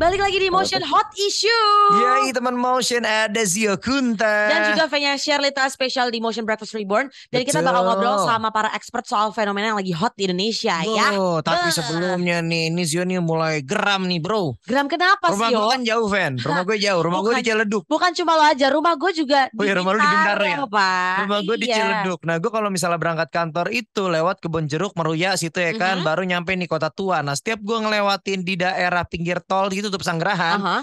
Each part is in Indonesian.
Balik lagi di Halo Motion Teh. Hot Issue. Yoi teman motion ada Zio Dan Kunta. juga Venya Sherlita spesial di Motion Breakfast Reborn. Dan kita bakal ngobrol Betul. sama para expert soal fenomena yang lagi hot di Indonesia ya. Tapi Beh. sebelumnya nih, ini Zio nih mulai geram nih bro. Geram kenapa Rumah sih gue yo? kan jauh, Ven. Rumah gue jauh. Rumah gue Bukan di Ciledug. bukan cuma lo aja, rumah gue juga Oh di ya, rumah lu di Bintaro ya? Bintaro, Pak. Rumah gue di Iya. Ciledug. Nah, gue kalau misalnya berangkat kantor itu lewat Kebon Jeruk, Meruya situ ya kan, Mhm. baru nyampe nih Kota Tua. Nah, setiap gue ngelewatin di daerah pinggir tol gitu tuh Pesanggerahan, Aha.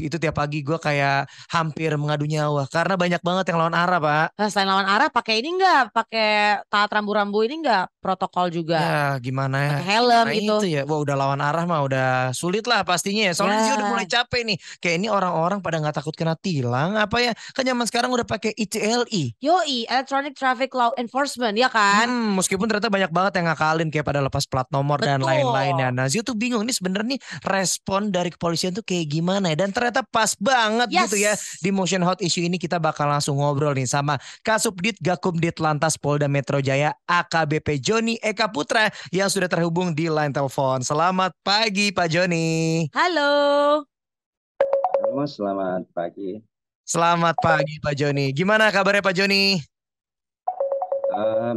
itu tiap pagi gue kayak hampir mengadu nyawa karena banyak banget yang lawan arah, Pak. Nah, selain lawan arah pakai ini enggak? Pakai taat rambu-rambu ini enggak? Protokol juga. Ya gimana ya? Pakai helm Gimana gitu. itu ya? Wah udah lawan arah mah udah sulit lah pastinya ya. Soalnya Zio udah mulai Ya. capek nih. Kayak ini orang-orang pada nggak takut kena tilang apa ya? Kan zaman sekarang udah pakai ITLI. Yoi, Electronic Traffic Law Enforcement, ya kan? Meskipun ternyata banyak banget yang ngakalin kayak pada lepas plat nomor dan lain-lainnya. Betul. Nah Zio tuh bingung ini sebenarnya nih respon dari kepolisian tuh kayak gimana ya? Dan ternyata pas banget gitu ya. Yes. Di Motion Hot Issue ini kita bakal langsung ngobrol nih sama Kasubdit Gakumdit Lantas Polda Metro Jaya AKBP Joni Eka Putra yang sudah terhubung di line telepon. Selamat pagi Pak Joni. Halo. Halo Mas, selamat pagi. Selamat pagi Pak Joni. Gimana kabarnya Pak Joni?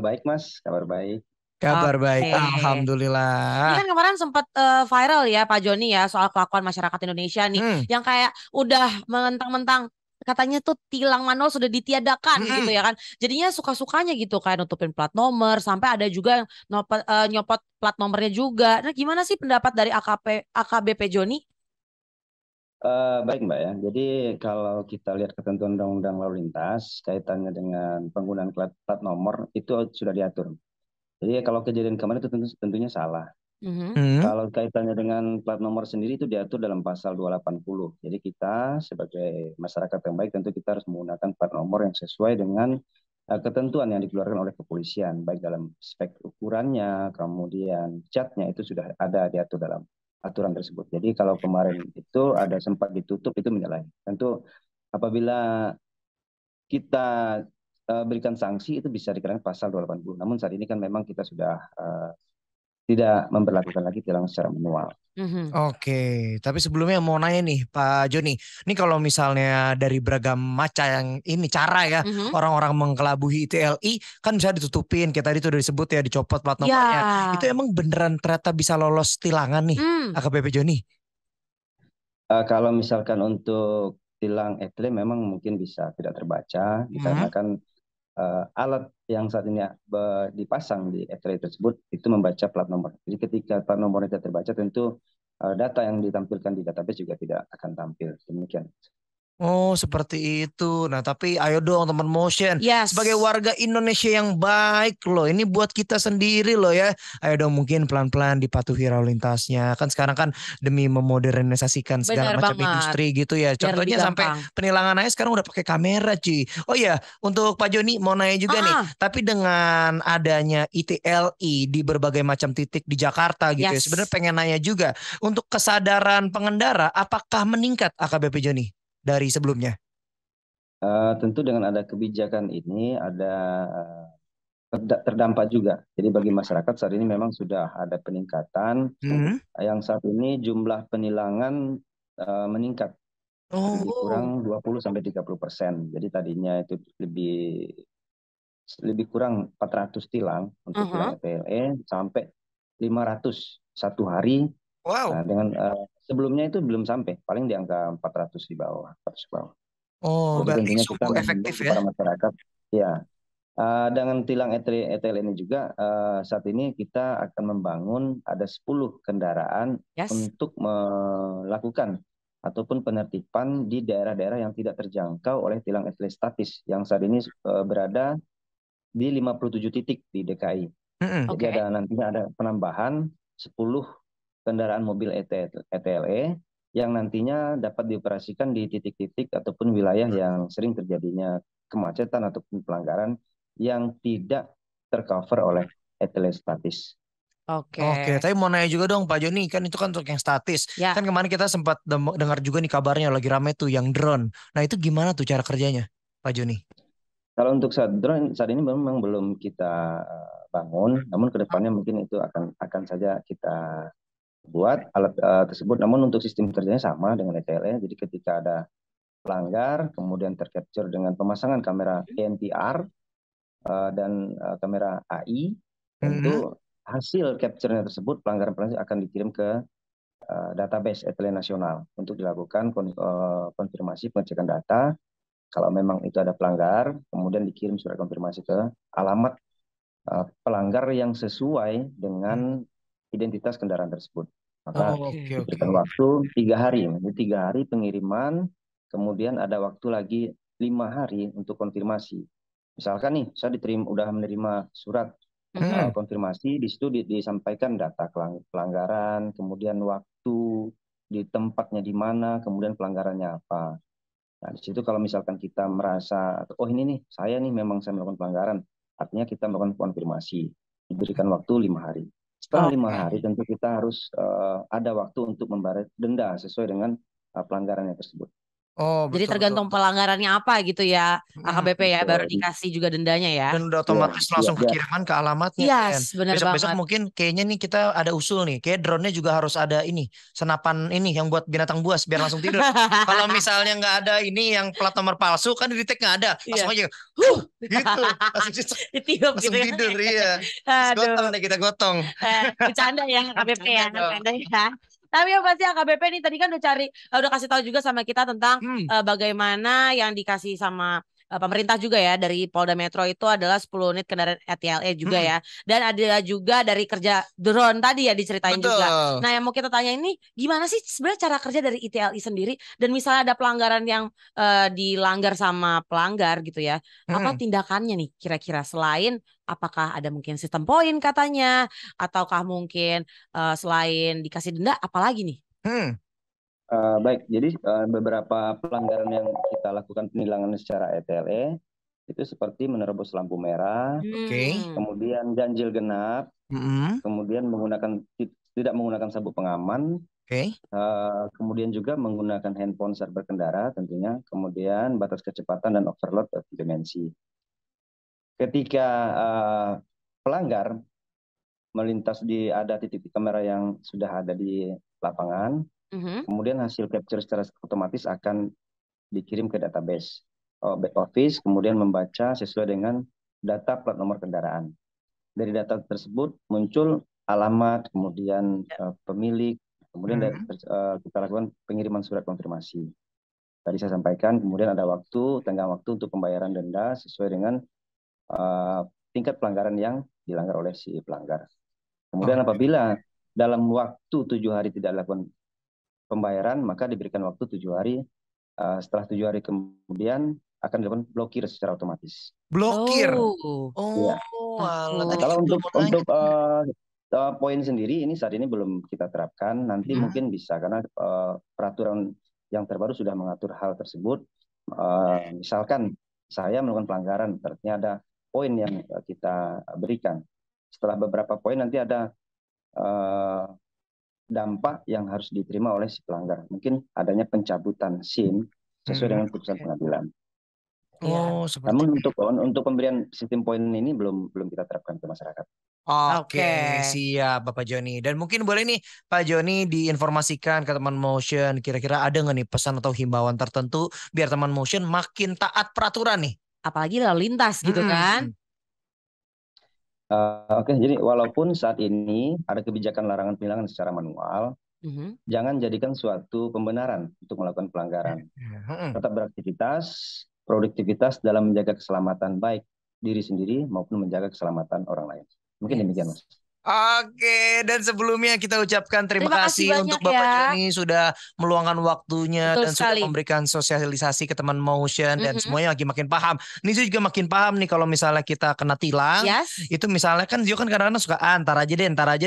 Baik Mas, kabar baik. Kabar baik. Oke. Ini Alhamdulillah. kan kemarin sempat viral ya Pak Joni ya soal kelakuan masyarakat Indonesia nih Hmm. yang kayak udah mentang-mentang katanya tuh tilang manual sudah ditiadakan gitu Mm-mm. ya kan. Jadinya suka-sukanya gitu kayak nutupin plat nomor sampai ada juga yang nyopot plat nomornya juga. Nah, gimana sih pendapat dari AKBP Joni? Baik Mbak ya, jadi kalau kita lihat ketentuan Undang-Undang Lalu Lintas kaitannya dengan penggunaan plat nomor itu sudah diatur. Jadi kalau kejadian kemarin itu tentunya salah. Mhm. Hmm. Kalau kaitannya dengan plat nomor sendiri itu diatur dalam pasal 280. Jadi kita sebagai masyarakat yang baik tentu kita harus menggunakan plat nomor yang sesuai dengan ketentuan yang dikeluarkan oleh kepolisian, baik dalam spek ukurannya, kemudian catnya itu sudah ada diatur dalam aturan tersebut. Jadi kalau kemarin itu ada sempat ditutup itu menyalahi. Tentu apabila kita berikan sanksi itu bisa dikenakan pasal 280. Namun saat ini kan memang kita sudah tidak memperlakukan lagi tilang secara manual. Mhm. Oke, tapi sebelumnya mau nanya nih Pak Joni. Ini kalau misalnya dari beragam macam yang ini cara ya Mhm. orang-orang mengkelabui ITLI kan bisa ditutupin kayak tadi tuh udah disebut ya dicopot plat nomornya. Itu Ya. emang beneran ternyata bisa lolos tilangan nih Hmm. AKBP Joni? Kalau misalkan untuk tilang etle memang mungkin bisa tidak terbaca Hmm. dikarenakan alat yang saat ini dipasang di etle tersebut itu membaca plat nomor. Jadi ketika plat nomornya tidak terbaca tentu data yang ditampilkan di database juga tidak akan tampil. Demikian. Oh, seperti itu. Nah, tapi ayo dong teman motion. Sebagai Yes. warga Indonesia yang baik loh. Ini buat kita sendiri loh ya. Ayo dong mungkin pelan-pelan dipatuhi lalu lintasnya. Kan sekarang kan demi memodernisasikan segala Benar macam banget. industri gitu ya. Biar lebih Contohnya sampai gampang. penilangan aja sekarang udah pakai kamera cuy. Oh iya, untuk Pak Joni mau nanya juga nih. Ah, Tapi dengan adanya ITLI di berbagai macam titik di Jakarta gitu ya. Sebenarnya yes. pengen nanya juga. Untuk kesadaran pengendara apakah meningkat AKBP Joni dari sebelumnya? Tentu dengan ada kebijakan ini ada terdampak juga. Jadi bagi masyarakat saat ini memang sudah ada peningkatan Hmm. yang saat ini jumlah penilangan meningkat lebih Oh, kurang 20-30%. Jadi tadinya itu lebih lebih kurang 400 tilang untuk tilang Mhm. ETLE sampai 500 satu hari. wow. Nah, dengan sebelumnya itu belum sampai, paling di angka 400 di bawah, 400 bawah. Oh, Jadi berarti tentunya kita cukup efektif mengimbau ya. para masyarakat, ya. Dengan tilang ETL ini juga saat ini kita akan membangun ada 10 kendaraan Yes. untuk melakukan ataupun penertiban di daerah-daerah yang tidak terjangkau oleh tilang ETL statis yang saat ini berada di 57 titik di DKI. Mm-mm. Jadi Oke. nantinya ada penambahan 10 kendaraan mobil ETLE yang nantinya dapat dioperasikan di titik-titik ataupun wilayah yang sering terjadinya kemacetan ataupun pelanggaran yang tidak tercover oleh ETL statis. Oke, Oke. tapi mau nanya juga dong Pak Joni, kan itu kan untuk yang statis. Kan Ya. kemarin kita sempat dengar juga nih kabarnya lagi rame tuh yang drone. Nah itu gimana tuh cara kerjanya, Pak Joni? Kalau untuk drone saat ini memang belum kita bangun, namun kedepannya mungkin itu akan saja kita buat alat tersebut. Namun untuk sistem kerjanya sama dengan ETLE. Jadi ketika ada pelanggar, kemudian tercapture dengan pemasangan kamera NTR dan kamera AI, tentu hasil capture-nya tersebut pelanggaran-pelanggaran akan dikirim ke database ETLE nasional untuk dilakukan konfirmasi pengecekan data. Kalau memang itu ada pelanggar, kemudian dikirim surat konfirmasi ke alamat pelanggar yang sesuai dengan identitas kendaraan tersebut. Maka diberikan waktu 3 hari. Ini 3 hari pengiriman, kemudian ada waktu lagi 5 hari untuk konfirmasi. Misalkan nih, saya udah menerima surat konfirmasi, di situ disampaikan data pelanggaran, kemudian waktu, di tempatnya di mana, kemudian pelanggarannya apa. Nah, di situ kalau misalkan kita merasa, oh ini nih, saya melakukan pelanggaran, artinya kita melakukan konfirmasi, diberikan waktu 5 hari. Setelah 5 hari, tentu kita harus ada waktu untuk membayar denda sesuai dengan pelanggarannya tersebut. Jadi tergantung pelanggarannya apa gitu ya, AKBP ya, baru dikasih juga dendanya ya. Dan udah otomatis langsung kekiriman ke alamatnya. Yes, benar banget. Besok-besok mungkin kayaknya nih kita ada usul nih, kayak drone-nya juga harus ada ini, senapan ini yang buat binatang buas biar langsung tidur. Kalau misalnya nggak ada ini yang plat nomor palsu kan di detect nggak ada, langsung aja, gitu, ditiup langsung gitu tidur, iya. Gotong deh kita gotong. Bercanda ya AKBP ya, bercanda ya. Tapi yang pasti AKBP nih tadi kan udah kasih tahu juga sama kita tentang bagaimana yang dikasih sama pemerintah juga ya dari Polda Metro itu adalah 10 unit kendaraan ETLE juga ya. Dan ada juga dari kerja drone tadi ya diceritain juga. Nah yang mau kita tanya ini gimana sih sebenarnya cara kerja dari ETLE sendiri, dan misalnya ada pelanggaran yang dilanggar sama pelanggar gitu ya. Apa tindakannya nih kira-kira, selain apakah ada mungkin sistem poin katanya, ataukah mungkin selain dikasih denda apalagi nih? Baik, jadi beberapa pelanggaran yang kita lakukan penilangan secara ETLE itu seperti menerobos lampu merah, kemudian ganjil genap, kemudian tidak menggunakan sabuk pengaman, kemudian juga menggunakan handphone saat berkendara tentunya, kemudian batas kecepatan dan overload dimensi. Ketika pelanggar melintas ada titik kamera yang sudah ada di lapangan, kemudian hasil capture secara otomatis akan dikirim ke database back office, kemudian membaca sesuai dengan data plat nomor kendaraan. Dari data tersebut muncul alamat, kemudian pemilik, kemudian kita lakukan pengiriman surat konfirmasi. Tadi saya sampaikan, kemudian ada tenggang waktu untuk pembayaran denda sesuai dengan tingkat pelanggaran yang dilanggar oleh si pelanggar. Kemudian apabila dalam waktu 7 hari tidak dilakukan pembayaran, maka diberikan waktu 7 hari. Setelah 7 hari kemudian akan dilakukan blokir secara otomatis. Blokir? Ya. Kalau untuk poin sendiri ini saat ini belum kita terapkan. Nanti mungkin bisa, karena peraturan yang terbaru sudah mengatur hal tersebut. Misalkan saya melakukan pelanggaran, artinya ada poin yang kita berikan. Setelah beberapa poin nanti ada dampak yang harus diterima oleh si pelanggar. Mungkin adanya pencabutan SIM sesuai dengan putusan pengadilan. Namun untuk pemberian sistem poin ini belum kita terapkan ke masyarakat. Oke, siap Bapak Joni. Dan mungkin boleh nih Pak Joni diinformasikan ke teman Motion, kira-kira ada nggak nih pesan atau himbauan tertentu biar teman Motion makin taat peraturan nih? Apalagi lalu lintas gitu kan? Oke, jadi walaupun saat ini ada kebijakan larangan penilangan secara manual, jangan jadikan suatu pembenaran untuk melakukan pelanggaran. Tetap beraktivitas, produktivitas dalam menjaga keselamatan baik diri sendiri maupun menjaga keselamatan orang lain. Mungkin demikian, Mas. Oke, dan sebelumnya kita ucapkan terima kasih untuk Bapak Joni sudah meluangkan waktunya dan sudah memberikan sosialisasi ke teman Motion dan semuanya lagi makin paham. Nizu juga makin paham nih kalau misalnya kita kena tilang, itu misalnya kan Zio kan kadang-kadang suka ntar aja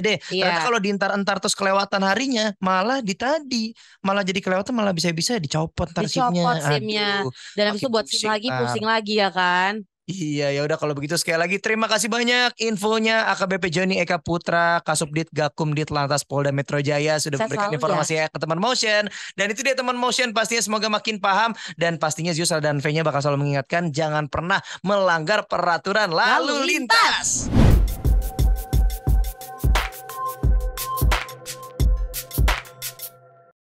deh. Ternyata kalau dientar-entar terus kelewatan harinya, malah jadi kelewatan, malah bisa-bisa dicopot SIM-nya. Dan habis itu buat SIM lagi pusing lagi ya kan. Iya, ya udah kalau begitu sekali lagi terima kasih banyak infonya AKBP Joni Eka Putra, Kasubdit Gakumdit Lantas Polda Metro Jaya sudah memberikan informasi ke teman Motion. Dan itu dia teman Motion, pastinya semoga makin paham, dan pastinya Zio dan V-nya bakal selalu mengingatkan jangan pernah melanggar peraturan lalu lintas.